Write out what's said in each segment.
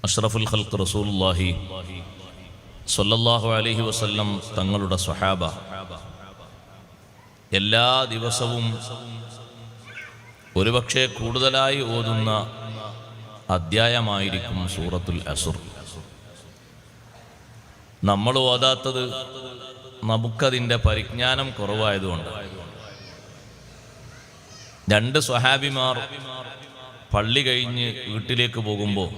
അഷ്റഫുൽ ഖൽഖ് റസൂലുള്ളാഹി സ്വല്ലല്ലാഹു അലൈഹി വസല്ലം തങ്ങളുടെ സ്വഹാബ എല്ലാ ദിവസവും ഒരുപക്ഷെ കൂടുതലായി ഓതുന്ന അധ്യായമായിരിക്കും സൂറത്തുൽ അസ്ർ. നമ്മൾ ഓതാത്തത് നമുക്കതിൻ്റെ പരിജ്ഞാനം കുറവായതുകൊണ്ട്. രണ്ട് സ്വഹാബിമാർ പള്ളി കഴിഞ്ഞ് വീട്ടിലേക്ക് പോകുമ്പോൾ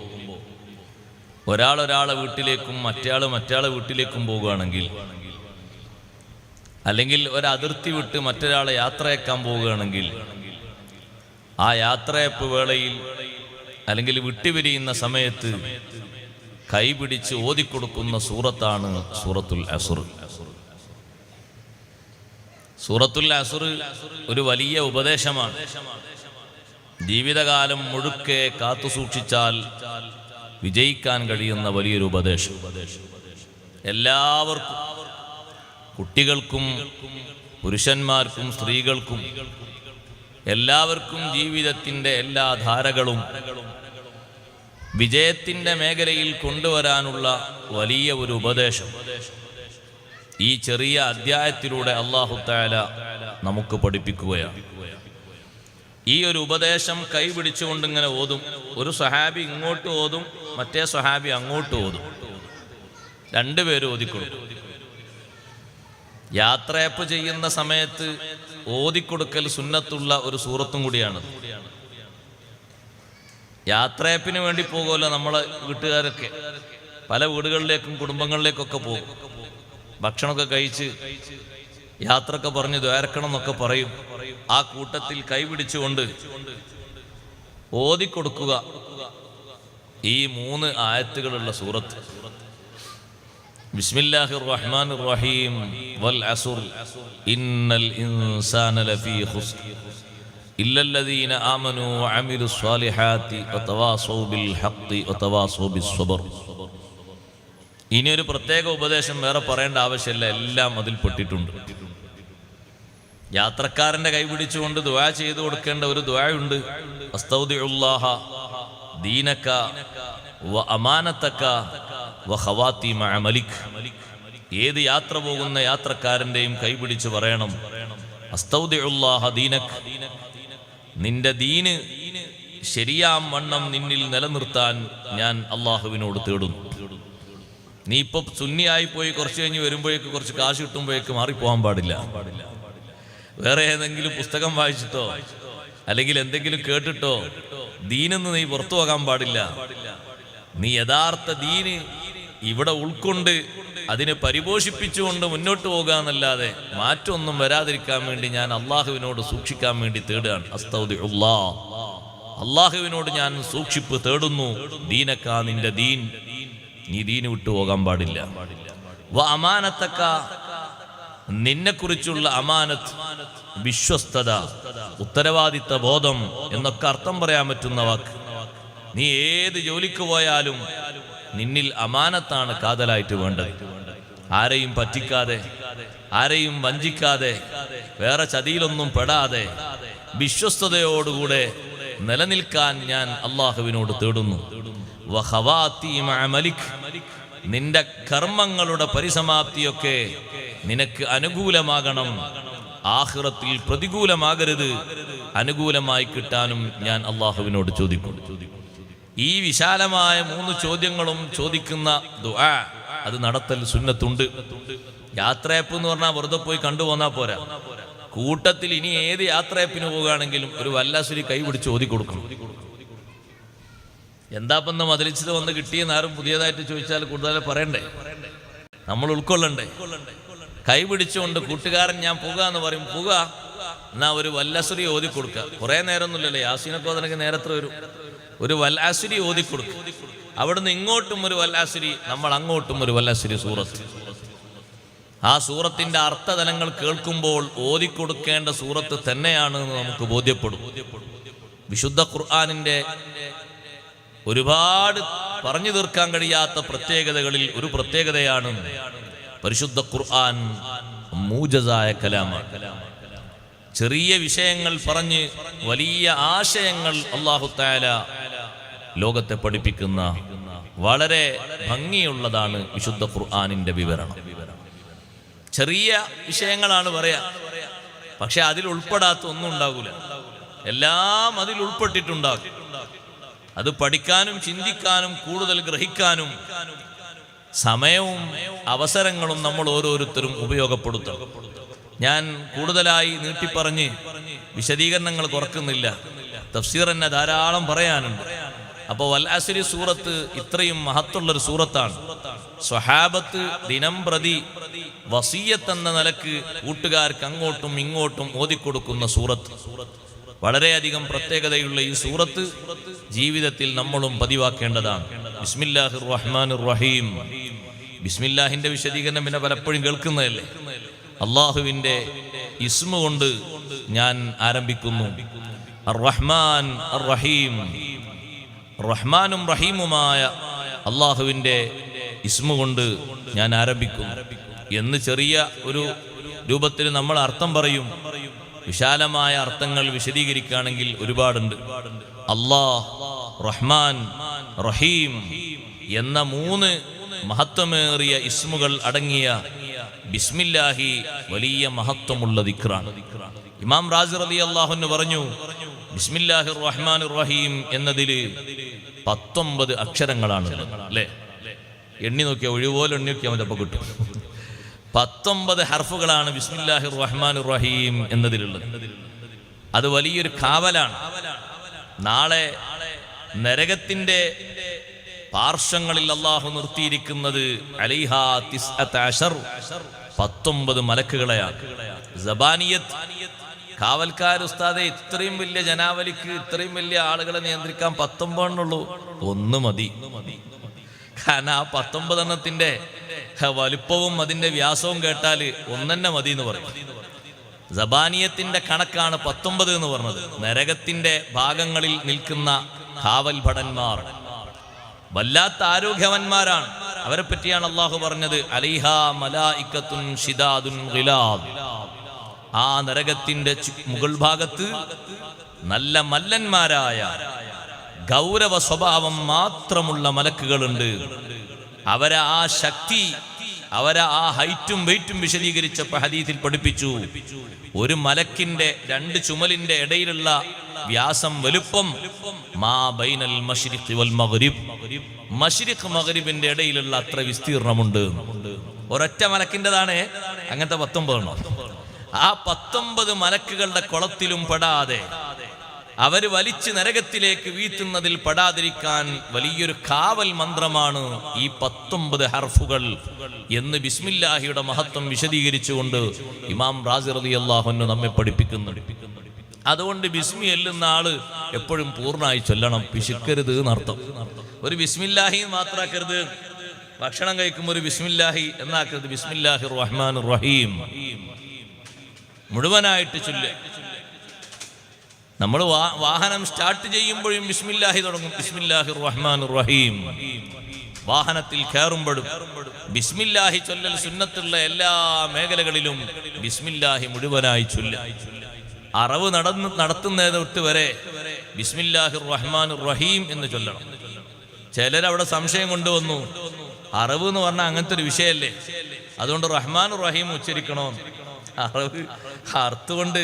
ഒരാളൊരാളെ വീട്ടിലേക്കും മറ്റയാളെ വീട്ടിലേക്കും പോകുകയാണെങ്കിൽ, അല്ലെങ്കിൽ ഒരതിർത്തി വിട്ട് മറ്റൊരാളെ യാത്രയാക്കാൻ പോവുകയാണെങ്കിൽ, ആ യാത്രയപ്പ് വേളയിൽ അല്ലെങ്കിൽ വിട്ടുപിരിയുന്ന സമയത്ത് കൈപിടിച്ച് ഓതിക്കൊടുക്കുന്ന സൂറത്താണ് സൂറത്തുൽ അസ്ർ. സൂറത്തുൽ അസ്ർ ഒരു വലിയ ഉപദേശമാണ്. ജീവിതകാലം മുഴുക്കെ കാത്തു സൂക്ഷിച്ചാൽ വിജയിക്കാൻ കഴിയുന്ന വലിയൊരു ഉപദേശം. എല്ലാവർക്കും, കുട്ടികൾക്കും പുരുഷന്മാർക്കും സ്ത്രീകൾക്കും എല്ലാവർക്കും ജീവിതത്തിൻ്റെ എല്ലാ ധാരകളും വിജയത്തിൻ്റെ മേഖലയിൽ കൊണ്ടുവരാനുള്ള വലിയ ഒരു ഉപദേശം ഈ ചെറിയ അധ്യായത്തിലൂടെ അല്ലാഹു തആല നമുക്ക് പഠിപ്പിക്കുകയാണ്. ഈ ഒരു ഉപദേശം കൈപിടിച്ചുകൊണ്ടിങ്ങനെ ഓതും. ഒരു സ്വഹാബി ഇങ്ങോട്ട് ഓതും, മറ്റേ സ്വഹാബി അങ്ങോട്ട് ഓതും. രണ്ടുപേരും ഓതിക്കൊടുക്കും. യാത്രയപ്പ് ചെയ്യുന്ന സമയത്ത് ഓതിക്കൊടുക്കൽ സുന്നത്തുള്ള ഒരു സൂറത്തും കൂടിയാണ്. യാത്രയപ്പിന് വേണ്ടി പോകുമല്ലോ നമ്മളെ വീട്ടുകാരൊക്കെ. പല വീടുകളിലേക്കും കുടുംബങ്ങളിലേക്കൊക്കെ പോകും. ഭക്ഷണമൊക്കെ കഴിച്ച് യാത്രയൊക്കെ പറഞ്ഞ് ദ്വാരക്കണം എന്നൊക്കെ പറയും. ആ കൂട്ടത്തിൽ കൈപിടിച്ചുകൊണ്ട് ഓതിക്കൊടുക്കുക ഈ 3 ആയത്തുകളുള്ള സൂറത്ത്. ബിസ്മില്ലാഹിർ റഹ്മാനിർ റഹീം. വൽ അസ്ർ ഇന്നൽ ഇൻസാന ലഫീ ഖുസ്ർ ഇല്ലല്ലദീന ആമനൂ വഅമിലുസ് സ്വാലിഹാത്തി വതവാസൗ ബിൽ ഹഖ് വതവാസൗ ബിസ് സബ്ർ. ഇനിയൊരു പ്രത്യേക ഉപദേശം വേറെ പറയേണ്ട ആവശ്യമില്ല, എല്ലാം അതിൽ പെട്ടിട്ടുണ്ട്. യാത്രക്കാരന്റെ കൈപിടിച്ചുകൊണ്ട് ദുആ ചെയ്തു കൊടുക്കേണ്ട ഒരു ദുആയുണ്ട്. അസ്തൗദിഉല്ലാഹ ദീനക വ അമാനതക വ ഖവാതിമ അമലിക്. ഏത് യാത്ര പോകുന്ന യാത്രക്കാരന്റെയും കൈപിടിച്ച് പറയണം, അസ്തൗദിഉല്ലാഹ ദീനക, നിന്റെ ദീന് ശരിയാം വണ്ണം നിന്നിൽ നിലനിർത്താൻ ഞാൻ അള്ളാഹുവിനോട് തേടുന്നു. നീ ഇപ്പൊ സുന്നിയായി പോയി കുറച്ച് കഴിഞ്ഞ് വരുമ്പോഴേക്ക് കുറച്ച് കാശ് കിട്ടുമ്പോഴേക്ക് മാറിപ്പോകാൻ പാടില്ല. വേറെ ഏതെങ്കിലും പുസ്തകം വായിച്ചിട്ടോ അല്ലെങ്കിൽ എന്തെങ്കിലും കേട്ടിട്ടോ ദീനെന്ന് നീ പുറത്തു പോകാൻ പാടില്ല. നീ യഥാർത്ഥ ദീന് ഇവിടെ ഉൾക്കൊണ്ട് അതിനെ പരിപോഷിപ്പിച്ചുകൊണ്ട് മുന്നോട്ട് പോകാന്നല്ലാതെ മാറ്റമൊന്നും വരാതിരിക്കാൻ വേണ്ടി ഞാൻ അള്ളാഹുവിനോട് സൂക്ഷിക്കാൻ വേണ്ടി തേടുകയാണ്. അസ്തൗദിഉല്ലാഹ്, അള്ളാഹുവിനോട് ഞാൻ സൂക്ഷിപ്പ് തേടുന്നു. ദീനക്ക, നിന്റെ ദീൻ, നീ ദീന് വിട്ടു പോകാൻ പാടില്ല. വ അമാനത്തക്ക, നിന്നെക്കുറിച്ചുള്ള അമാനത്ത്, വിശ്വസ്തത, ഉത്തരവാദിത്ത ബോധം എന്നൊക്കെ അർത്ഥം പറയാൻ പറ്റുന്ന വാക്ക്. നീ ഏത് ജോലിക്ക് പോയാലും നിന്നിൽ അമാനത്താണ് കാതലായിട്ട് വേണ്ടത്. ആരെയും പറ്റിക്കാതെ, ആരെയും വഞ്ചിക്കാതെ, വേറെ ചതിയിലൊന്നും പെടാതെ വിശ്വസ്തയോടുകൂടെ നിലനിൽക്കാൻ ഞാൻ അള്ളാഹുവിനോട് തേടുന്നു. വഖവാതിമ അമലിക്, നിന്റെ കർമ്മങ്ങളുടെ പരിസമാപ്തിയൊക്കെ നിനക്ക് അനുകൂലമാകണം. ആഖിറത്തിൽ പ്രതികൂലമാകരുത്. അനുകൂലമായി കിട്ടാനും ഞാൻ അള്ളാഹുവിനോട് ചോദിക്കും. ഈ വിശാലമായ 3 ചോദ്യങ്ങളും ചോദിക്കുന്ന ദുആ അത് നടത്തൽ സുന്നത്തുണ്ട്. യാത്രയപ്പ് എന്ന് പറഞ്ഞാൽ വെറുതെ പോയി കണ്ടുപോന്നാ പോരാ. കൂട്ടത്തിൽ ഇനി ഏത് യാത്രയപ്പിന് പോവുകയാണെങ്കിലും ഒരു വല്ലാസുരി കൈ പിടിച്ച് ഓതി കൊടുക്കണം. എന്താപ്പെന്ന മദരിച്ചത് വന്ന് കിട്ടിയെന്ന് ആരും പുതിയതായിട്ട് ചോദിച്ചാൽ കൂടുതൽ പറയണ്ടേ, നമ്മൾ ഉൾക്കൊള്ളണ്ടേ. കൈ പിടിച്ചുകൊണ്ട് കൂട്ടുകാരൻ ഞാൻ പോകാന്ന് പറയും, പോക എന്നാ ഒരു വല്ലസുരി ഓതി കൊടുക്കുക. കുറെ നേരമൊന്നുമില്ലല്ലോ, യാസീനൊക്കെ ഓതണമെങ്കിൽ നേരത്തെ വരും. ഒരു വല്ലാസുരി ഓതി കൊടുക്കുക. അവിടുന്ന് ഇങ്ങോട്ടും ഒരു വല്ലാസുരി, നമ്മൾ അങ്ങോട്ടും ഒരു വല്ലാസുരി സൂറത്ത്. ആ സൂറത്തിന്റെ അർത്ഥതലങ്ങൾ കേൾക്കുമ്പോൾ ഓതിക്കൊടുക്കേണ്ട സൂറത്ത് തന്നെയാണ് എന്ന് നമുക്ക് ബോധ്യപ്പെടും. വിശുദ്ധ ഖുർആനിന്റെ ഒരുപാട് പറഞ്ഞു തീർക്കാൻ കഴിയാത്ത പ്രത്യേകതകളിൽ ഒരു പ്രത്യേകതയാണ് പരിശുദ്ധ ഖുർആൻ മൂജസായ കലാമാണ്. ചെറിയ വിഷയങ്ങൾ പറഞ്ഞ് വലിയ ആശയങ്ങൾ അല്ലാഹു തആല ലോകത്തെ പഠിപ്പിക്കുന്ന വളരെ ഭംഗിയുള്ളതാണ് വിശുദ്ധ ഖുർആനിന്റെ വിവരണം. ചെറിയ വിഷയങ്ങളാണ് പറയാ, പക്ഷെ അതിൽ ഉൾപ്പെടാത്ത ഒന്നും ഉണ്ടാകൂല. എല്ലാം അതിൽ ഉൾപ്പെട്ടിട്ടുണ്ടാകും. അത് പഠിക്കാനും ചിന്തിക്കാനും കൂടുതൽ ഗ്രഹിക്കാനും സമയവും അവസരങ്ങളും നമ്മൾ ഓരോരുത്തരും ഉപയോഗപ്പെടുത്തണം. ഞാൻ കൂടുതലായി നീട്ടിപ്പറഞ്ഞ് വിശദീകരണങ്ങൾ കുറക്കുന്നില്ല. തഫ്സീർ തന്നെ ധാരാളം പറയാനുണ്ട്. അപ്പോൾ വൽ അസ്രി സൂറത്ത് ഇത്രയും മഹത്തുള്ളൊരു സൂറത്താണ്. സ്വഹാബത്ത് ദിനം പ്രതി വസിയ്യത്ത് എന്ന നിലക്ക് കൂട്ടുകാർക്ക് അങ്ങോട്ടും ഇങ്ങോട്ടും ഓതിക്കൊടുക്കുന്ന സൂറത്ത്. വളരെയധികം പ്രത്യേകതയുള്ള ഈ സൂറത്ത് ജീവിതത്തിൽ നമ്മളും പതിവാക്കേണ്ടതാണ്. ബിസ്മില്ലാഹിർ റഹ്മാനിർ റഹീം. ബിസ്മില്ലാഹിന്റെ വിശദീകരണം പിന്നെ പലപ്പോഴും കേൾക്കുന്നതല്ലേ. അള്ളാഹുവിന്റെ ഇസ്മ കൊണ്ട് ഞാൻ ആരംഭിക്കുന്നു. അർ റഹ്മാൻ അർ റഹീം. റഹ്മാനും റഹീമുമായ അള്ളാഹുവിന്റെ ഇസ്മ കൊണ്ട് ഞാൻ ആരംഭിക്കുന്നു എന്ന് ചെറിയ ഒരു രൂപത്തിൽ നമ്മൾ അർത്ഥം പറയും. വിശാലമായ അർത്ഥങ്ങൾ വിശദീകരിക്കുകയാണെങ്കിൽ ഒരുപാടുണ്ട്. അല്ലാഹ്, റഹ്മാൻ, റഹീം എന്ന 3 മഹത്വമേറിയ ഇസ്മുകൾ അടങ്ങിയ ബിസ്മില്ലാഹി വലിയ മഹത്വമുള്ള ദിക്റാണ്. ഇമാം റാസി റളിയല്ലാഹു അൻഹു പറഞ്ഞു, ബിസ്മില്ലാഹിർ റഹ്മാനിർ റഹീം എന്നതിൽ 19 അക്ഷരങ്ങളാണ് അല്ലേ. എണ്ണി നോക്കിയാൽ ഒഴിവുപോലെ എണ്ണി നോക്കിയാൽ മതി, അപ്പോൾ കിട്ടും. 19 ഹർഫുകളാണ് ബിസ്മില്ലാഹിർ റഹ്മാനിർ റഹീം എന്നതിലുള്ളത്. അത് വലിയൊരു കാവലാണ്. നാളെ നരകത്തിന്റെ പാർശ്വങ്ങളിൽ അല്ലാഹു നിർത്തിയിരിക്കുന്നത് അലൈഹാ 19 മലക്കുകളെയാണ്. സബാനിയത്ത്, കാവൽക്കാർ. ഉസ്താദെ, ഇത്രയും വലിയ ജനാവലിക്ക് ഇത്രയും വലിയ ആളുകളെ നിയന്ത്രിക്കാൻ 19 ഒന്ന് മതി. കാരണം ആ 19 എണ്ണത്തിന്റെ വലുപ്പവും അതിന്റെ വ്യാസവും കേട്ടാൽ ഒന്നെന്നെ മതി എന്ന് പറയും. സബാനിയത്തിന്റെ കണക്കാണ് 19 എന്ന് പറഞ്ഞത്. നരകത്തിന്റെ ഭാഗങ്ങളിൽ നിൽക്കുന്ന കാവൽ ഭടന്മാർ വല്ലാത്ത ആരോഗ്യവന്മാരാണ്. അവരെ പറ്റിയാണ് അള്ളാഹു പറഞ്ഞത്, അലൈഹാ മലായികത്തുൻ ശിദാദുൻ ഗിലാദ്. ആ നരകത്തിന്റെ മുകൾ ഭാഗത്ത് നല്ല മല്ലന്മാരായ ഗൗരവ സ്വഭാവം മാത്രമുള്ള മലക്കുകളുണ്ട്. അവരെ ആ ശക്തി, അവരെ ആ ഹൈറ്റും വെയിറ്റും വിശദീകരിച്ചപ്പോൾ ഹദീസിൽ പഠിപ്പിച്ചു, ഒരു മലക്കിന്റെ 2 ചുമലിന്റെ ഇടയിലുള്ള വ്യാസം, വലുപ്പം മാ ബൈനൽ മശ്രിഖ് വൽ മഗ്രിബ്. മശ്രിഖ് മഗ്രിബിന്റെ ഇടയിലുള്ള അത്ര വിസ്തീർണമുണ്ട്. ഒരൊറ്റ മലക്കിൻ്റെതാണ് അങ്ങനത്തെ 19 എണ്ണം. ആ 19 മലക്കുകളുടെ കുളത്തിലും പെടാതെ അവര് വലിച്ച് നരകത്തിലേക്ക് വീഴ്ത്തുന്നതിൽ പെടാതിരിക്കാൻ വലിയൊരു കാവൽ മന്ത്രമാണ് ഈ 19 ഹർഫുകൾ എന്ന് ബിസ്മില്ലാഹിയുടെ മഹത്വം വിശദീകരിച്ചുകൊണ്ട് ഇമാം റാസി റളിയല്ലാഹു അൻഹു നമ്മെ പഠിപ്പിക്കുന്നു. അതുകൊണ്ട് ബിസ്മി എല്ലുന്ന ആള് എപ്പോഴും പൂർണ്ണമായി ചൊല്ലണം, പിശുക്കരുത് എന്നർത്ഥം. ഒരു ബിസ്മില്ലാഹി മാത്രാക്കരുത്. ഭക്ഷണം കഴിക്കുമ്പോൾ ഒരു ബിസ്മില്ലാഹി എന്നാക്കരുത്. ബിസ്മില്ലാഹിർ റഹ്മാനിർ റഹീം മുഴുവനായിട്ട് ചൊല്ലുക. നമ്മൾ വാഹനം സ്റ്റാർട്ട് ചെയ്യുമ്പോഴും ബിസ്മില്ലാഹി തുടങ്ങും, ബിസ്മില്ലാഹിർ റഹ്മാനിർ റഹീം. വാഹനത്തിൽ കയറുമ്പോഴും ബിസ്മില്ലാഹി ചൊല്ലൽ സുന്നത്തുള്ള എല്ലാ മേഖലകളിലും ബിസ്മില്ലാഹി മുഴുവനായി ചൊല്ലുക. അറവ് നടത്തുന്നതൊട്ട് വരെ ബിസ്മില്ലാഹിർ റഹ്മാനിർ റഹീം എന്ന് ചൊല്ലണം. ചിലരവിടെ സംശയം കൊണ്ടുവന്നു, അറവ് എന്ന് പറഞ്ഞാൽ അങ്ങനത്തെ ഒരു വിഷയമല്ലേ, അതുകൊണ്ട് റഹ്മാനുർ റഹീം ഉച്ചരിക്കണോ? അറവ് അർത്ഥുകൊണ്ട്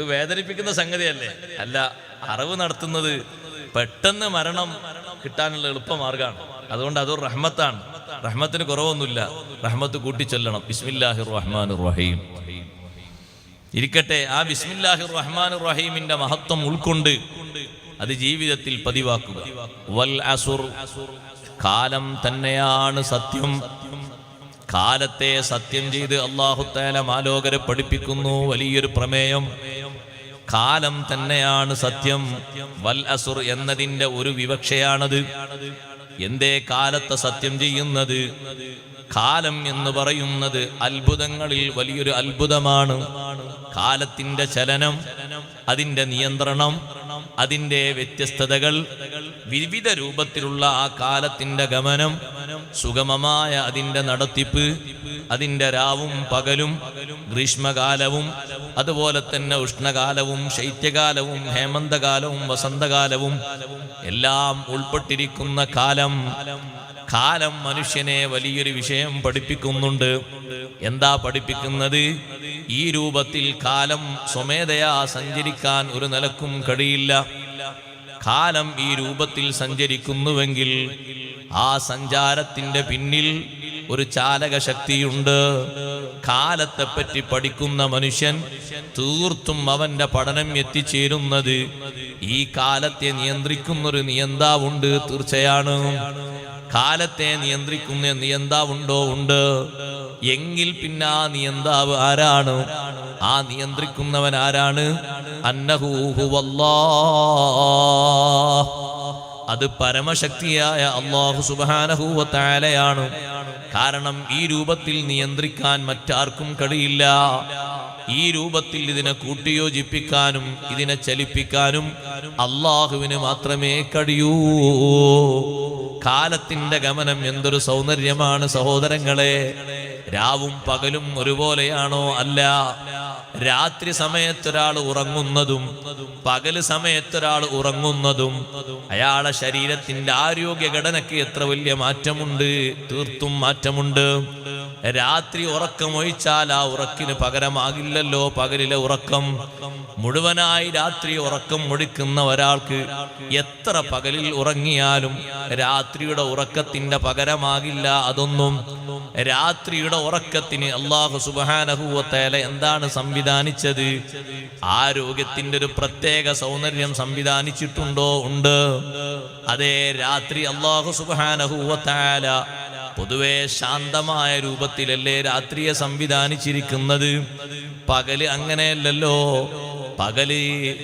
വേദനിപ്പിക്കുന്ന സംഗതിയല്ലേ. അല്ല, അറവ് നടത്തുന്നത് പെട്ടെന്ന് മരണം കിട്ടാനുള്ള എളുപ്പമാർഗമാണ്. അതുകൊണ്ട് അതൊരു റഹ്മത്താണ്. റഹ്മത്തിന് കുറവൊന്നുമില്ല, റഹ്മത്ത് കൂട്ടിച്ചൊല്ലണം. ബിസ്മില്ലാഹിർ റഹ്മാനിർ റഹീം ഇരിക്കട്ടെ. ആ ബിസ്മില്ലാഹിർ റഹ്മാനിർ റഹീമിന്റെ മഹത്വം ഉൾക്കൊണ്ട് അത് ജീവിതത്തിൽ പതിവാക്കുക. വൽ അസുർ, കാലം തന്നെയാണ് സത്യം. കാലത്തെ സത്യം ചെയ്ത് അല്ലാഹു തആല മാലോകരെ പഠിപ്പിക്കുന്നു വലിയൊരു പ്രമേയം. കാലം തന്നെയാണ് സത്യം. വൽ അസുർ എന്നതിന്റെ ഒരു വിവക്ഷയാണത്. എന്തേ കാലത്തെ സത്യം ചെയ്യുന്നത്? കാലം എന്ന് പറയുന്നത് അത്ഭുതങ്ങളിൽ വലിയൊരു അത്ഭുതമാണ്. കാലത്തിന്റെ ചലനം, അതിന്റെ നിയന്ത്രണം, അതിന്റെ വ്യത്യസ്തതകൾ, വിവിധ രൂപത്തിലുള്ള ആ കാലത്തിന്റെ ഗമനം, സുഗമമായ അതിന്റെ നടത്തിപ്പ്, അതിൻ്റെ രാവും പകലും, ഗ്രീഷ്മകാലവും അതുപോലെ തന്നെ ഉഷ്ണകാലവും ശൈത്യകാലവും ഹേമന്തകാലവും വസന്തകാലവും എല്ലാം ഉൾപ്പെട്ടിരിക്കുന്ന കാലം മനുഷ്യനെ വലിയൊരു വിഷയം പഠിപ്പിക്കുന്നുണ്ട്. എന്താ പഠിപ്പിക്കുന്നത്? ഈ രൂപത്തിൽ കാലം സ്വമേധയാ സഞ്ചരിക്കാൻ ഒരു നിലക്കും കഴിയില്ല. കാലം ഈ രൂപത്തിൽ സഞ്ചരിക്കുന്നുവെങ്കിൽ ആ സഞ്ചാരത്തിന്റെ പിന്നിൽ ഒരു ചാലക ശക്തിയുണ്ട്. കാലത്തെപ്പറ്റി പഠിക്കുന്ന മനുഷ്യൻ തീർത്തും അവന്റെ പഠനം എത്തിച്ചേരുന്നത് ഈ കാലത്തെ നിയന്ത്രിക്കുന്നൊരു നിയന്താവുണ്ട്. തീർച്ചയാണ് കാലത്തെ നിയന്ത്രിക്കുന്ന നിയന്താവുണ്ടോ? ഉണ്ട്. എങ്കിൽ പിന്നെ ആ നിയന്താവ് ആരാണ്? ആ നിയന്ത്രിക്കുന്നവൻ ആരാണ്? അന്നഹു ഹുവല്ലാഹ്. അത് പരമശക്തിയായ അല്ലാഹു സുബ്ഹാനഹു വ തആലയാണ്. കാരണം ഈ രൂപത്തിൽ നിയന്ത്രിക്കാൻ മറ്റാർക്കും കഴിയില്ല. ഈ രൂപത്തിൽ ഇതിനെ കൂട്ടിയോജിപ്പിക്കാനും ഇതിനെ ചലിപ്പിക്കാനും അല്ലാഹുവിന് മാത്രമേ കഴിയൂ. കാലത്തിന്റെ ഗമനം എന്തൊരു സൗന്ദര്യമാണ് സഹോദരങ്ങളെ. രാവും പകലും ഒരുപോലെയാണോ? അല്ല. രാത്രി സമയത്തൊരാൾ ഉറങ്ങുന്നതും പകല് സമയത്തൊരാൾ ഉറങ്ങുന്നതും അയാളെ ശരീരത്തിന്റെ ആരോഗ്യഘടനയ്ക്ക് എത്ര വലിയ മാറ്റമുണ്ട്. തീർത്തും മാറ്റമുണ്ട്. രാത്രി ഉറക്കമൊഴിച്ചാൽ ആ ഉറക്കിന് പകരമാകില്ലല്ലോ പകലിലെ ഉറക്കം. മുഴുവനായി രാത്രി ഉറക്കം ഒഴിക്കുന്ന ഒരാൾക്ക് എത്ര പകലിൽ ഉറങ്ങിയാലും രാത്രിയുടെ ഉറക്കത്തിന്റെ പകരമാകില്ല അതൊന്നും. രാത്രിയുടെ ഉറക്കത്തിന് അല്ലാഹു സുബ്ഹാനഹു വ തആല എന്താണ് സംവിധാനിച്ചത്? ആരോഗ്യത്തിന്റെ ഒരു പ്രത്യേക സൗന്ദര്യം സംവിധാനിച്ചിട്ടുണ്ടോ? ഉണ്ട്. അതേ രാത്രി അല്ലാഹു സുബ്ഹാനഹു വ തആല പൊതുവെ ശാന്തമായ രൂപത്തിലല്ലേ രാത്രിയെ സംവിധാനിച്ചിരിക്കുന്നത്. പകല് അങ്ങനെയല്ലല്ലോ. പകല്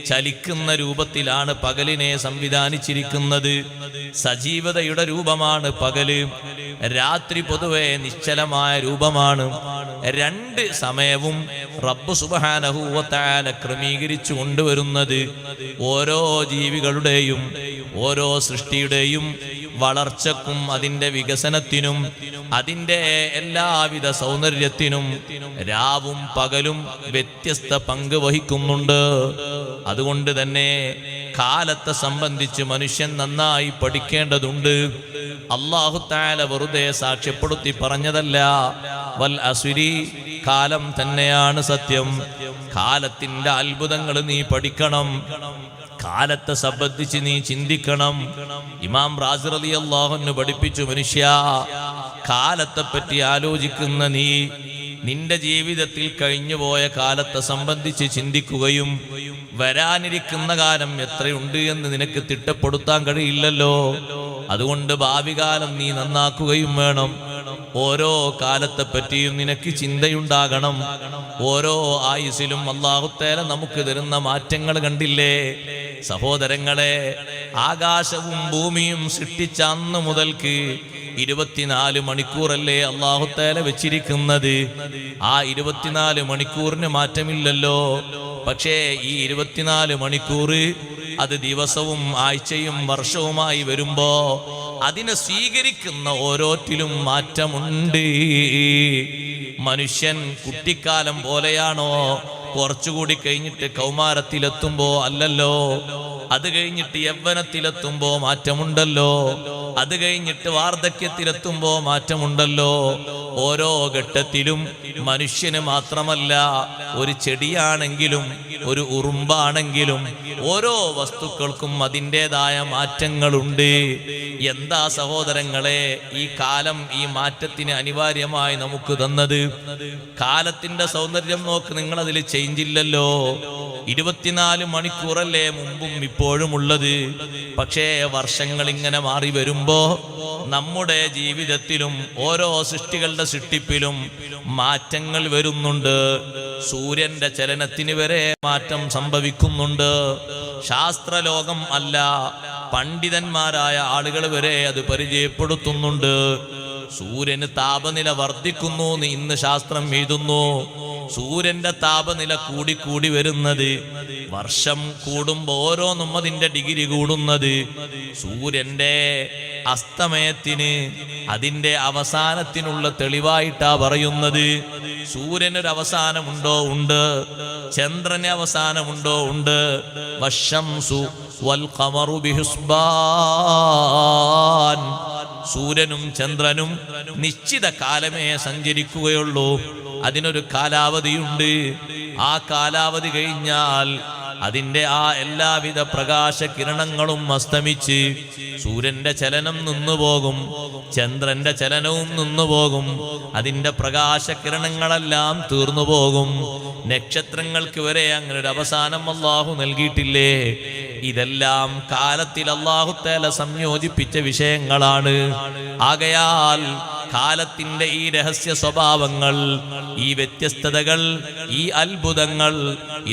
ചലിക്കുന്ന രൂപത്തിലാണ് പകലിനെ സംവിധാനിച്ചിരിക്കുന്നത്. സജീവതയുടെ രൂപമാണ് പകല്. രാത്രി പൊതുവെ നിശ്ചലമായ രൂപമാണ്. രണ്ട് സമയവും റബ്ബ് സുബ്ഹാനഹു വ തആല ക്രമീകരിച്ചു കൊണ്ടുവരുന്നത് ഓരോ ജീവികളുടെയും ഓരോ സൃഷ്ടിയുടെയും വളർച്ചക്കും അതിൻ്റെ വികസനത്തിനും അതിൻ്റെ എല്ലാവിധ സൗന്ദര്യത്തിനും രാവും പകലും വ്യത്യസ്ത പങ്ക് വഹിക്കുന്നുണ്ട്. അതുകൊണ്ട് തന്നെ കാലത്തെ സംബന്ധിച്ച് മനുഷ്യൻ നന്നായി പഠിക്കേണ്ടതുണ്ട്. അല്ലാഹു തആല വെറുതെ സാക്ഷ്യപ്പെടുത്തി പറഞ്ഞതല്ല. വൽ അസ്രി, കാലം തന്നെയാണ് സത്യം. കാലത്തിന്റെ അത്ഭുതങ്ങൾ നീ പഠിക്കണം. കാലത്തെ സംബന്ധിച്ച് നീ ചിന്തിക്കണം. ഇമാം റാസി റളിയല്ലാഹു അൻഹു പഠിപ്പിച്ചു, മനുഷ്യ കാലത്തെ പറ്റി ആലോചിക്കുന്ന നീ നിന്റെ ജീവിതത്തിൽ കഴിഞ്ഞുപോയ കാലത്തെ സംബന്ധിച്ച് ചിന്തിക്കുകയും വരാനിരിക്കുന്ന കാലം എത്രയുണ്ട് എന്ന് നിനക്ക് തിട്ടപ്പെടുത്താൻ കഴിയില്ലല്ലോ. അതുകൊണ്ട് ഭാവി കാലം നീ നന്നാക്കുകയും വേണം. ഓരോ കാലത്തെ പറ്റിയും നിനക്ക് ചിന്തയുണ്ടാകണം. ഓരോ ആയുസിലും അല്ലാഹു തആല നമുക്ക് തരുന്ന മാറ്റങ്ങൾ കണ്ടില്ലേ സഹോദരങ്ങളെ? ആകാശവും ഭൂമിയും സൃഷ്ടിച്ച അന്ന് മുതൽക്ക് 24 മണിക്കൂറല്ലേ അല്ലാഹു തആല വെച്ചിരിക്കുന്നത്. ആ 24 മണിക്കൂറിന് മാറ്റമില്ലല്ലോ. പക്ഷേ ഈ 24 മണിക്കൂർ അത് ദിവസവും ആഴ്ചയും വർഷവുമായി വരുമ്പോ അതിനെ സ്വീകരിക്കുന്ന ഓരോറ്റിലും മാറ്റമുണ്ട്. മനുഷ്യൻ കുട്ടിക്കാലം പോലെയാണോ? കുറച്ചുകൂടി കഴിഞ്ഞിട്ട് കൗമാരത്തിലെത്തുമ്പോ അല്ലല്ലോ. അത് കഴിഞ്ഞിട്ട് യൗവനത്തിലെത്തുമ്പോ മാറ്റമുണ്ടല്ലോ. അത് കഴിഞ്ഞിട്ട് വാർദ്ധക്യത്തിലെത്തുമ്പോ മാറ്റമുണ്ടല്ലോ. ഓരോ ഘട്ടത്തിലും മനുഷ്യന് മാത്രമല്ല, ഒരു ചെടിയാണെങ്കിലും ഒരു ഉറുമ്പാണെങ്കിലും ഓരോ വസ്തുക്കൾക്കും അതിൻ്റെതായ മാറ്റങ്ങളുണ്ട്. എന്താ സഹോദരങ്ങളെ ഈ കാലം ഈ മാറ്റത്തിന് അനിവാര്യമായി നമുക്ക് തന്നത്? കാലത്തിന്റെ സൗന്ദര്യം നോക്ക്. നിങ്ങൾ അതിൽ ചേഞ്ച് ഇല്ലല്ലോ. 24 മണിക്കൂറല്ലേ മുമ്പും ഇപ്പോഴും ഉള്ളത്. പക്ഷേ വർഷങ്ങൾ ഇങ്ങനെ മാറി വരുമ്പോ നമ്മുടെ ജീവിതത്തിലും ഓരോ സൃഷ്ടികളുടെ സൃഷ്ടിപ്പിലും മാറ്റങ്ങൾ വരുന്നുണ്ട്. സൂര്യന്റെ ചലനത്തിന് വരെ മാറ്റം സംഭവിക്കുന്നുണ്ട്. ശാസ്ത്രലോകം അല്ല, പണ്ഡിതന്മാരായ ആളുകൾ വരെ അത് പരിചയപ്പെടുത്തുന്നുണ്ട്. സൂര്യന് താപനില വർദ്ധിക്കുന്നു എന്ന് ഇന്ന് ശാസ്ത്രം എഴുതുന്നു. സൂര്യന്റെ താപനില കൂടി വരുന്നത് വർഷം കൂടുമ്പോ ഓരോന്നും അതിന്റെ ഡിഗ്രി കൂടുന്നത്. സൂര്യന്റെ അസ്തമയത്തിന് അതിന്റെ അവസാനത്തിനുള്ള തെളിവായിട്ടാ പറയുന്നത്. സൂര്യനൊരു അവസാനമുണ്ടോ? ഉണ്ട്. ചന്ദ്രന് അവസാനമുണ്ടോ? ഉണ്ട്. വശംസു വൽ ഖമറു ബിഹുസ്ബാൻ. സൂര്യനും ചന്ദ്രനും നിശ്ചിത കാലമേ സഞ്ചരിക്കുകയുള്ളൂ. അതിനൊരു കാലാവധിയുണ്ട്. ആ കാലാവധി കഴിഞ്ഞാൽ അതിന്റെ ആ എല്ലാവിധ പ്രകാശകിരണങ്ങളും അസ്തമിച്ച് സൂര്യന്റെ ചലനം നിന്നുപോകും, ചന്ദ്രന്റെ ചലനവും നിന്നുപോകും, അതിന്റെ പ്രകാശകിരണങ്ങളെല്ലാം തീർന്നുപോകും. നക്ഷത്രങ്ങൾക്ക് വരെ അങ്ങനെ ഒരു അവസാനം അല്ലാഹു നൽകിയിട്ടില്ലേ? ഇതെല്ലാം കാലത്തിൽ അല്ലാഹു തആല സംയോജിപ്പിച്ച വിഷയങ്ങളാണ്. ആകയാൽ കാലത്തിന്റെ ഈ രഹസ്യ സ്വഭാവങ്ങൾ, ഈ വ്യത്യസ്തതകൾ, ഈ അത്ഭുതങ്ങൾ,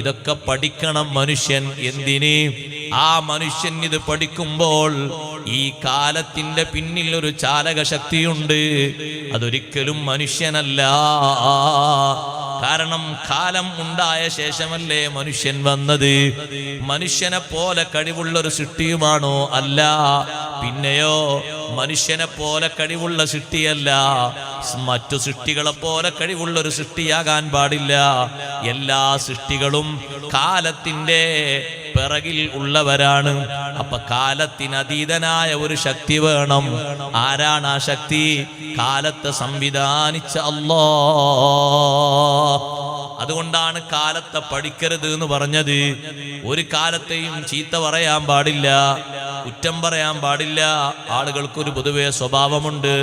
ഇതൊക്കെ പഠിക്കണം മനുഷ്യൻ. എന്തിന്? ആ മനുഷ്യൻ ഇത് പഠിക്കുമ്പോൾ ഈ കാലത്തിന്റെ പിന്നിൽ ഒരു ചാലക ശക്തിയുണ്ട്. അതൊരിക്കലും മനുഷ്യനല്ല. കാരണം കാലം ഉണ്ടായ ശേഷമല്ലേ മനുഷ്യൻ വന്നത്. മനുഷ്യനെ പോലെ കഴിവുള്ളൊരു സൃഷ്ടിയുമാണോ? അല്ല. പിന്നെയോ മനുഷ്യനെ പോലെ കഴിവുള്ള സൃഷ്ടിയല്ല. മറ്റു സൃഷ്ടികളെ പോലെ കഴിവുള്ളൊരു സൃഷ്ടിയാകാൻ പാടില്ല. എല്ലാ സൃഷ്ടികളും കാലത്തിന്റെ പിറകിൽ ഉള്ളവരാണ്. അപ്പൊ കാലത്തിനതീതനായ ഒരു ശക്തി വേണം. ആരാണ് ആ ശക്തി? കാലത്തെ സംവിധാനിച്ച അല്ലാഹ്. അതുകൊണ്ടാണ് കാലത്തെ പഠിക്കരുത് എന്ന് പറഞ്ഞത്. ഒരു കാലത്തെയും ചീത്ത പറയാൻ പാടില്ല, കുറ്റം പറയാൻ പാടില്ല. ആളുകൾക്കൊരു പൊതുവെ സ്വഭാവമുണ്ട്,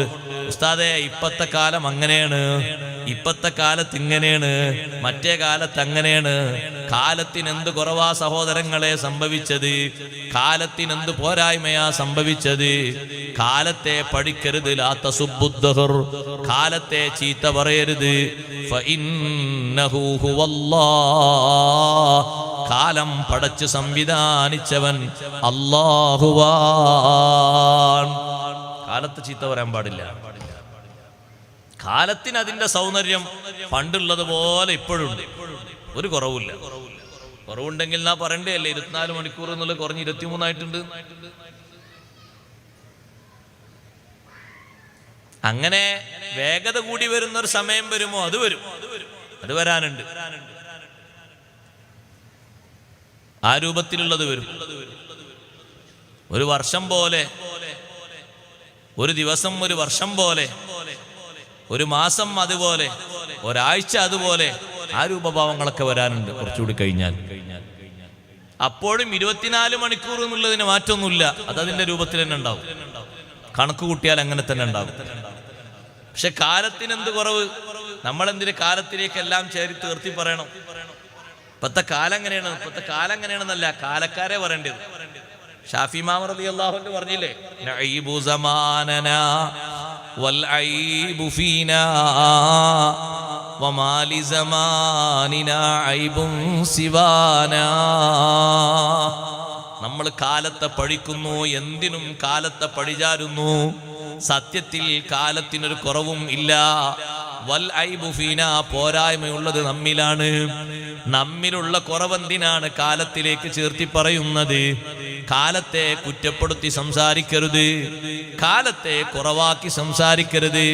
ഉസ്താദേ ഇപ്പത്തെ കാലം അങ്ങനെയാണ്, ഇപ്പത്തെ കാലത്ത് ഇങ്ങനെയാണ്, മറ്റേ കാലത്ത് അങ്ങനെയാണ്. കാലത്തിനെന്ത് കുറവാ സഹോദരങ്ങളെ സംഭവിച്ചത്? കാലത്തിനെന്ത് പോരായ്മയാ സംഭവിച്ചത്? കാലത്തെ പഠിക്കരുത്. ലാ തസുബ്ബുദ്ദഹർ. കാലത്തെ ചീത്ത പറയരുത്. ഫഇന്നഹു ഹുവല്ലാഹ്. കാലം പടച്ച് സംവിധാനിച്ചവൻ അല്ലാഹുവാൻ. കാലത്ത് ചീത്ത പറയാൻ പാടില്ല. കാലത്തിന് അതിന്റെ സൗന്ദര്യം പണ്ടുള്ളതുപോലെ ഇപ്പോഴുണ്ട്, ഒരു കുറവില്ല. കുറവുണ്ടെങ്കിൽ നാ പറയണ്ടേ അല്ലേ? 24 മണിക്കൂർ എന്നുള്ളത് കുറഞ്ഞ് 23 ആയിട്ടുണ്ട്. അങ്ങനെ വേഗത കൂടി വരുന്ന ഒരു സമയം വരുമോ? അത് വരും, അത് വരാനുണ്ട്. ആ രൂപത്തിലുള്ളത് വരും. ഒരു വർഷം പോലെ, ഒരു ദിവസം ഒരു വർഷം പോലെ, ഒരു മാസം അതുപോലെ, ഒരാഴ്ച അതുപോലെ, ആ രൂപഭാവങ്ങളൊക്കെ വരാനുണ്ട് കുറച്ചുകൂടി കഴിഞ്ഞാൽ. അപ്പോഴും 24 മണിക്കൂർ എന്നുള്ളതിന് മാറ്റമൊന്നുമില്ല. അതതിന്റെ രൂപത്തിൽ തന്നെ ഉണ്ടാവും. കണക്ക് കൂട്ടിയാൽ അങ്ങനെ തന്നെ ഉണ്ടാവും. പക്ഷെ കാലത്തിനെന്ത് കുറവ്? നമ്മളെന്തിന് കാലത്തിലേക്ക് എല്ലാം ചേരി തീർത്തി പറയണം? ഇപ്പത്തെ കാലം എങ്ങനെയാണ്, ഇപ്പത്തെ കാലം എങ്ങനെയാണെന്നല്ല, കാലക്കാരെ പറയേണ്ടത്. ഷാഫി ഇമാം റളിയല്ലാഹു അൻഹു പറഞ്ഞില്ലേ, നഈബു സമാനനാ വൽ ഐബു ഫീനാ വമാ ലി സമാനിനാ ഐബുൻ സിവാനാ. നമ്മൾ കാലത്തെ പഴിക്കുന്നു, എന്തിനും കാലത്തെ പഴിചാരുന്നു. സത്യത്തിൽ കാലത്തിനൊരു കുറവും ഇല്ല. വൽ ഐബു ഫീനാ, പോരായ്മയുള്ളത് നമ്മിലാണ്. നമ്മിലുള്ള കുറവെന്തിനാണ് കാലത്തിലേക്ക് ചേർത്തി പറയുന്നത്? കാലത്തെ കുറ്റപ്പെടുത്തി സംസാരിക്കരുത്, കാലത്തെ കുറവാക്കി സംസാരിക്കരുത്.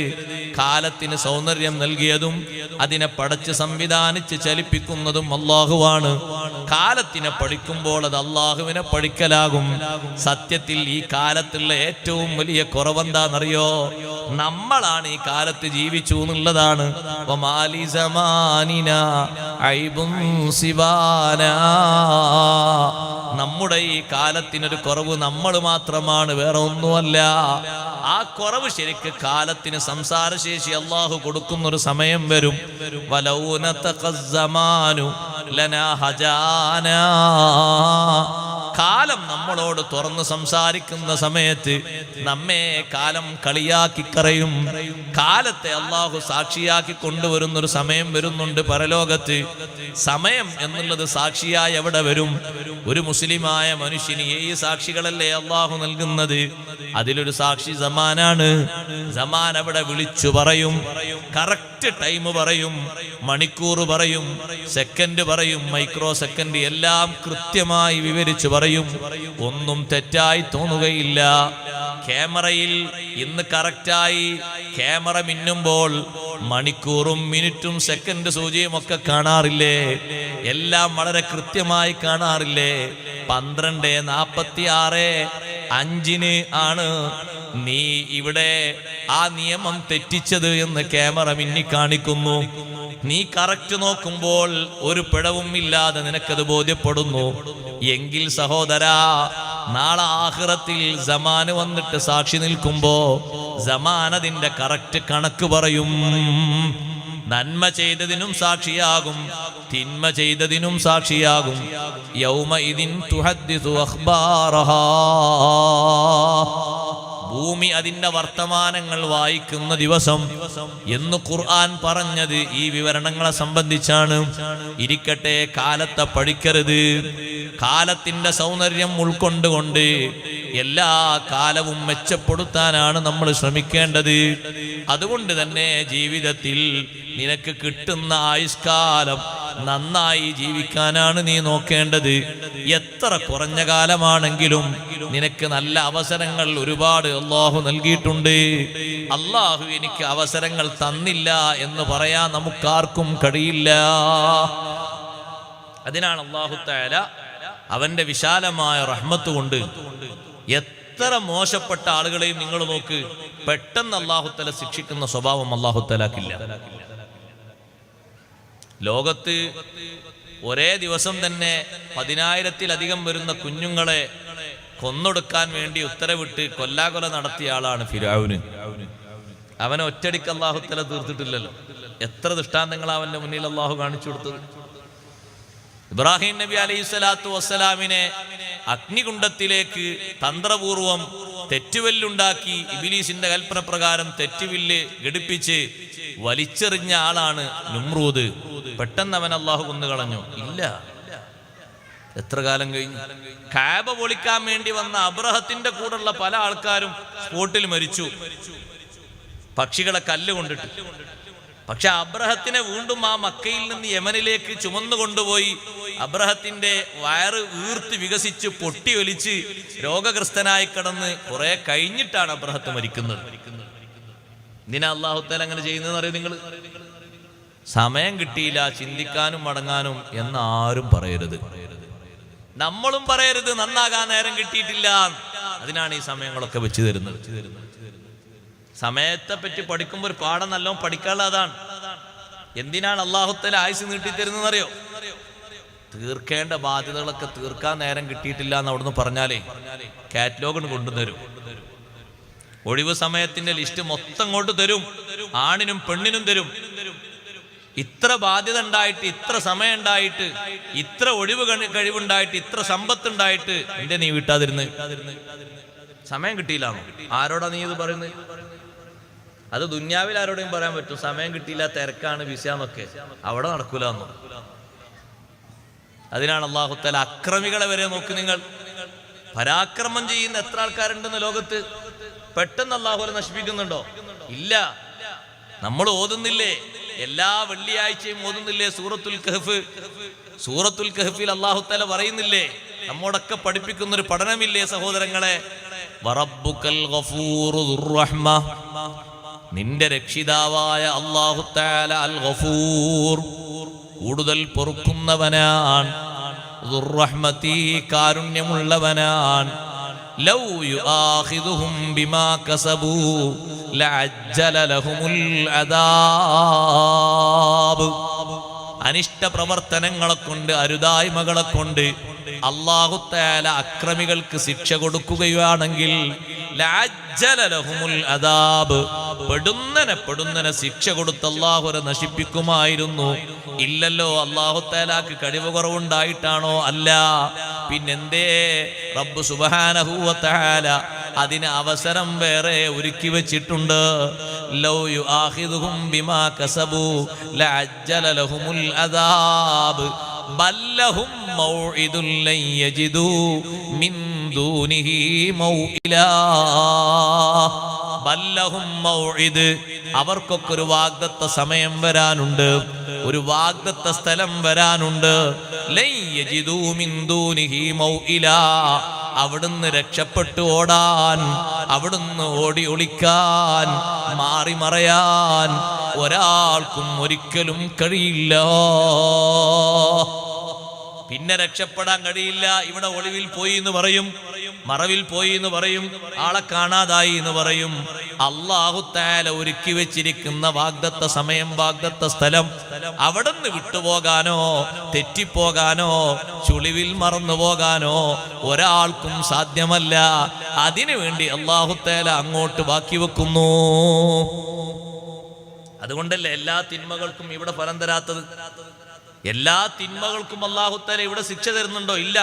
കാലത്തിന് സൗന്ദര്യം നൽകിയതും അതിനെ പടച്ച് സംവിധാനിച്ച് ചലിപ്പിക്കുന്നതും അല്ലാഹുവാണ്. കാലത്തിനെ പഠിക്കുമ്പോൾ അത് അല്ലാഹുവിനെ പഠിക്കലാകും. സത്യത്തിൽ ഈ കാലത്തുള്ള ഏറ്റവും വലിയ കുറവെന്താണെന്നറിയോ? നമ്മളാണ് ഈ കാലത്ത് ജീവിച്ചു എന്നുള്ളതാണ്. വമാലി സമാനിനാ ഐബുൻ സിവാനാ. നമ്മുടെ ഈ കാലത്തിനൊരു കുറവ് നമ്മൾ മാത്രമാണ്, വേറെ ഒന്നുമല്ല. ആ കുറവ് ശരിക്ക് കാലത്തിന് സംസാരശേഷി അല്ലാഹു കൊടുക്കുന്നൊരു സമയം വരും. വലൗ നതഖസ്സമാനു ലനാ ഹജാനാ. കാലം നമ്മളോട് തുറന്ന് സംസാരിക്കുന്ന സമയത്ത് നമ്മെ കാലം കളിയാക്കി കറയും. കാലത്തെ അല്ലാഹു സാക്ഷിയാക്കി കൊണ്ടുവരുന്നൊരു സമയം വരുന്നുണ്ട് പരലോകത്ത്. സമയം എന്നുള്ളത് സാക്ഷിയായി എവിടെ വരും? ഒരു മുസ്ലിമായ മനുഷ്യന് 7 സാക്ഷികളല്ലേ അല്ലാഹു നൽകുന്നത്. അതിലൊരു സാക്ഷി സമാനാണ്. സമാൻ അവിടെ വിളിച്ചു പറയും, കറക്റ്റ് ടൈം പറയും, മണിക്കൂർ പറയും, സെക്കൻഡ് പറയും, മൈക്രോ സെക്കൻഡ് എല്ലാം കൃത്യമായി വിവരിച്ചു പറയും. ഒന്നും തെറ്റായി തോന്നുകയില്ല. ക്യാമറയിൽ ഇന്ന് കറക്റ്റായി ക്യാമറ മിന്നുമ്പോൾ മണിക്കൂറും മിനിറ്റും സെക്കൻഡ് സൂചിയും ഒക്കെ കാണാറില്ലേ? എല്ലാം വളരെ കൃത്യമായി കാണാറില്ലേ? 12:46 ആണ് നീ ഇവിടെ ആ നിയമം തെറ്റിച്ചത് എന്ന് ക്യാമറ മിന്നി കാണിക്കുന്നു. നീ കറക്റ്റ് നോക്കുമ്പോൾ ഒരു പിഴവും ഇല്ലാതെ നിനക്കത് ബോധ്യപ്പെടുന്നു. എങ്കിൽ സഹോദരാ, നാളെ ആഖിറത്തിൽ സമാന് വന്നിട്ട് സാക്ഷി നിൽക്കുമ്പോ സമാൻ അതിന്റെ കറക്റ്റ് കണക്ക് പറയും. നന്മ ചെയ്തതിനും സാക്ഷിയാകും, തിന്മ ചെയ്തതിനും സാക്ഷിയാകും. യൗമഇദിൻ തുഹദ്ദിസു അഖ്ബാറഹാ. ഭൂമി അതിന്റെ വർത്തമാനങ്ങൾ വായിക്കുന്ന ദിവസം എന്ന് ഖുർആൻ പറഞ്ഞത് ഈ വിവരണങ്ങളെ സംബന്ധിച്ചാണ്. ഇരിക്കട്ടെ, കാലത്തെ പഴിക്കരുത്. കാലത്തിന്റെ സൗന്ദര്യം ഉൾക്കൊണ്ടുകൊണ്ട് എല്ലാ കാലവും മെച്ചപ്പെടുത്താനാണ് നമ്മൾ ശ്രമിക്കേണ്ടത്. അതുകൊണ്ട് തന്നെ ജീവിതത്തിൽ നിനക്ക് കിട്ടുന്ന ആയുഷ്കാലം നന്നായി ജീവിക്കാനാണ് നീ നോക്കേണ്ടത്. എത്ര കുറഞ്ഞ കാലമാണെങ്കിലും നിനക്ക് നല്ല അവസരങ്ങൾ ഒരുപാട് അള്ളാഹു നൽകിയിട്ടുണ്ട്. അള്ളാഹു എനിക്ക് അവസരങ്ങൾ തന്നില്ല എന്ന് പറയാൻ നമുക്കാർക്കും കഴിയില്ല. അതിനാണ് അള്ളാഹു തആല അവന്റെ വിശാലമായ റഹ്മത്ത് കൊണ്ട് എത്ര മോശപ്പെട്ട ആളുകളെയും നിങ്ങൾ നോക്ക്, പെട്ടെന്ന് അള്ളാഹു തആല ശിക്ഷിക്കുന്ന സ്വഭാവം അള്ളാഹു തആലക്കില്ല. ലോകത്ത് ഒരേ ദിവസം തന്നെ 10,000-ലധികം വരുന്ന കുഞ്ഞുങ്ങളെ കൊന്നൊടുക്കാൻ വേണ്ടി ഉത്തരവിട്ട് കൊല്ലാകൊല നടത്തിയ ആളാണ് ഫിർഔന്. അവനെ ഒറ്റടിക്ക് അള്ളാഹു തആല തീർത്തിട്ടില്ലല്ലോ. എത്ര ദൃഷ്ടാന്തങ്ങൾ അവന്റെ മുന്നിൽ അള്ളാഹു കാണിച്ചു കൊടുത്തത്. ഇബ്രാഹിം നബി അലൈഹിസ്സലാത്തു വസ്സലാമിനെ അഗ്നികുണ്ഡത്തിലേക്ക് തന്ത്രപൂർവം തെറ്റുവല്ലുണ്ടാക്കി ഇബ്ലീസിന്റെ കൽപ്പന പ്രകാരം തെറ്റുവില്ല് ഘടിപ്പിച്ച് വലിച്ചെറിഞ്ഞ ആളാണ് നമ്രൂദ്. പെട്ടെന്ന് അവൻ അള്ളാഹു കൊന്നുകളഞ്ഞു? ഇല്ല. എത്ര കാലം കഴിഞ്ഞു? കഅബ പൊളിക്കാൻ വേണ്ടി വന്ന അബ്രഹത്തിന്റെ കൂടെയുള്ള പല ആൾക്കാരും സ്പോട്ടിൽ മരിച്ചു, പക്ഷികളെ കല്ല് കൊണ്ടിട്ട്. പക്ഷെ അബ്രഹത്തിനെ വീണ്ടും ആ മക്കയിൽ നിന്ന് യമനിലേക്ക് ചുമന്നു കൊണ്ടുപോയി അബ്രഹത്തിന്റെ വയറ് വീർത്ത് വികസിച്ച് പൊട്ടി ഒലിച്ച് രോഗഗ്രസ്തനായി കിടന്ന് കുറെ കഴിഞ്ഞിട്ടാണ് അബ്രഹത്ത് മരിക്കുന്നത്. ഇതിനാ അല്ലാഹു തആല അങ്ങനെ ചെയ്യുന്നതെന്ന് അറിയോ നിങ്ങൾ? സമയം കിട്ടിയില്ല ചിന്തിക്കാനും മടങ്ങാനും എന്നാരും പറയരുത്. നമ്മളും പറയരുത് നന്നാകാൻ നേരം കിട്ടിയിട്ടില്ല. അതിനാണ് ഈ സമയങ്ങളൊക്കെ വെച്ച് തരുന്നത്. സമയത്തെ പറ്റി പഠിക്കുമ്പോൾ ഒരു പാഠം നല്ലോണം പഠിക്കാനുള്ള അതാണ്. എന്തിനാണ് അല്ലാഹു തആല ആയുസ് നീട്ടിത്തരുന്നതെന്ന് അറിയോ? തീർക്കേണ്ട ബാധ്യതകളൊക്കെ തീർക്കാൻ നേരം കിട്ടിയിട്ടില്ല എന്ന് അവിടുന്ന് പറഞ്ഞാലേ കാറ്റലോഗ് കൊണ്ടുതരും. ഒഴിവ് സമയത്തിന്റെ ലിസ്റ്റ് മൊത്തം കൊണ്ട് തരും. ആണിനും പെണ്ണിനും തരും. ഇത്ര ബാധ്യത ഉണ്ടായിട്ട്, ഇത്ര സമയം ഉണ്ടായിട്ട്, ഇത്ര ഒഴിവ് കഴിവുണ്ടായിട്ട്, ഇത്ര സമ്പത്തുണ്ടായിട്ട് എന്റെ നീ വിട്ടാതിരുന്ന് സമയം കിട്ടിയില്ലാണോ? ആരോടാ നീ ഇത് പറയുന്നത്? അത് ദുന്യാവിൽ ആരോടെയും പറയാൻ പറ്റും. സമയം കിട്ടിയില്ല, തിരക്കാണ്, വിസയാന്നൊക്കെ. അവിടെ നടക്കൂലെന്നോ? അതിനാണ് അല്ലാഹു തആല അക്രമികളെ വരെ നോക്ക് നിങ്ങൾ. പരാക്രമം ചെയ്യുന്ന എത്ര ആൾക്കാരുണ്ടെന്ന് ലോകത്ത്. പെട്ടെന്ന് അല്ലാഹു നശിപ്പിക്കുന്നുണ്ടോ? ഇല്ല. നമ്മൾ ഓതുന്നില്ലേ? എല്ലാ വെള്ളിയാഴ്ചയും ഓതുന്നില്ലേ സൂറത്തുൽ കഹ്ഫ്? സൂറത്തുൽ കഹ്ഫിൽ അല്ലാഹു തആല പറയുന്നില്ലേ? നമ്മോടൊക്കെ പഠിപ്പിക്കുന്ന ഒരു പഠനമില്ലേ സഹോദരങ്ങളെ? വറബ്ബുക്കൽ ഗഫൂറു ദുർ റഹ്മ. നിന്റെ രക്ഷിതാവായ അല്ലാഹു തആല അൽ ഗഫൂർ, കൂടുതൽ പൊറുക്കുന്നവനാണ്. ദുർ റഹ്മതി, കാരുണ്യമുള്ളവനാണ്. ലൗ യുആഖിദുഹും ബിമാ കസബൂ ലഅജ്ജല ലഹുമുൽ അദാബ്. അനിഷ്ട പ്രവർത്തനങ്ങളെ കൊണ്ട്, അരുതായ്മകളെ കൊണ്ട് അല്ലാഹു തആല അക്രമികൾക്ക് ശിക്ഷ കൊടുക്കുകയാണെങ്കിൽ ലഅജ്ജല ലഹുമുൽ അദാബ്, പെടുന്നനെ ശിക്ഷ കൊടുത്ത് അല്ലാഹുവരെ നശിപ്പിക്കുമായിരുന്നു. ഇല്ലല്ലോ. അല്ലാഹു തആലാക്ക് കഴിവ് കുറവുണ്ടായിട്ടാണോ? അല്ല. പിന്നെന്തേ റബ്ബ് സുബ്ഹാനഹു വ തആല അതിന് അവസരം വേറെ ഒരുക്കി വെച്ചിട്ടുണ്ട്. ലൗ യുആഖിദുഹും ബിമാ കസബൂ ലഅജ്ജല ലഹുമുൽ അദാബ് ബല്ലഹും മൗഇദുൻ ലൻ യജിദൂ മിൻ ദൂനിഹി മൗഇലാ ബല്ലഹും മൗഇദ് അവർക്കൊക്കെ ഒരു വാഗ്ദത്ത സമയം വരാനുണ്ട്, ഒരു വാഗ്ദത്ത സ്ഥലം വരാനുണ്ട്. ലൻ യജിദൂ മിൻ ദൂനിഹി മൗഇലാ അവിടുന്ന് രക്ഷപ്പെട്ടു ഓടാൻ, അവിടുന്ന് ഓടി ഒളിക്കാൻ, മാറി മറയാൻ ഒരാൾക്കും ഒരിക്കലും കഴിയില്ല. പിന്നെ രക്ഷപ്പെടാൻ കഴിയില്ല. ഇവിടെ ഒളിവിൽ പോയി എന്ന് പറയും, മറവിൽ പോയി എന്ന് പറയും, ആളെ കാണാതായി എന്ന് പറയും. അല്ലാഹു തആല ഒരുക്കി വെച്ചിരിക്കുന്ന വാഗ്ദത്ത സമയം, വാഗ്ദത്ത സ്ഥലം, അവിടുന്ന് വിട്ടുപോകാനോ തെറ്റിപ്പോകാനോ ചുളിവിൽ മറന്നു പോകാനോ ഒരാൾക്കും സാധ്യമല്ല. അതിനു വേണ്ടി അല്ലാഹു തആല അങ്ങോട്ട് ബാക്കി വെക്കുന്നു. അതുകൊണ്ടല്ലേ എല്ലാ തിന്മകൾക്കും ഇവിടെ ഫലം തരാത്തത്? എല്ലാ തിന്മകൾക്കും അല്ലാഹു തആല ഇവിടെ ശിക്ഷ തരുന്നുണ്ടോ? ഇല്ല.